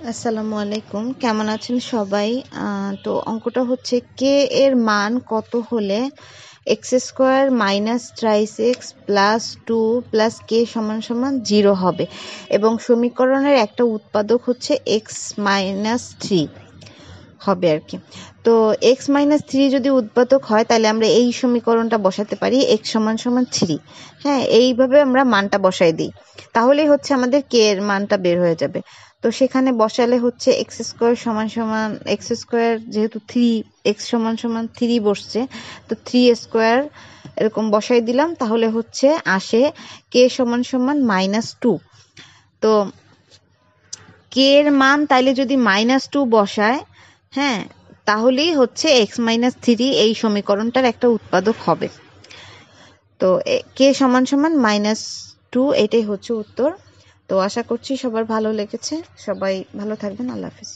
আসসালামু আলাইকুম, কেমন আছেন সবাই? তো অঙ্কটা হচ্ছে কে এর মান কত হলে x square minus thrice x plus 2 plus k সমান সমান 0 হবে এবং সমীকরণের একটা উৎপাদক হচ্ছে এক্স মাইনাস 3 হবে আর কি। তো এক্স মাইনাস 3 যদি উৎপাদক হয় তাহলে আমরা এই সমীকরণটা বসাতে পারি এক্স সমান সমান 3। হ্যাঁ, এইভাবে আমরা মানটা বসাই দিই, তাহলেই হচ্ছে আমাদের কে এর মানটা বের হয়ে যাবে। তো সেখানে বসালে হচ্ছে এক্স স্কোয়ার সমান সমান এক্স স্কোয়ার, যেহেতু 3 এক্স সমান সমান 3 বসছে, তো 3 স্কোয়ার এরকম বসাই দিলাম, তাহলে হচ্ছে আসে কে সমান সমান -2। তো কে এর মান তাইলে যদি -2 বসায়, হ্যাঁ, তাহলেই হচ্ছে এক্স মাইনাস 3 এই সমীকরণটার একটা উৎপাদক হবে। তো কে সমান সমান -2, এটাই হচ্ছে উত্তর। তো আশা করছি সবার ভালো লেগেছে, সবাই ভালো থাকবেন, আল্লাহ হাফিজ।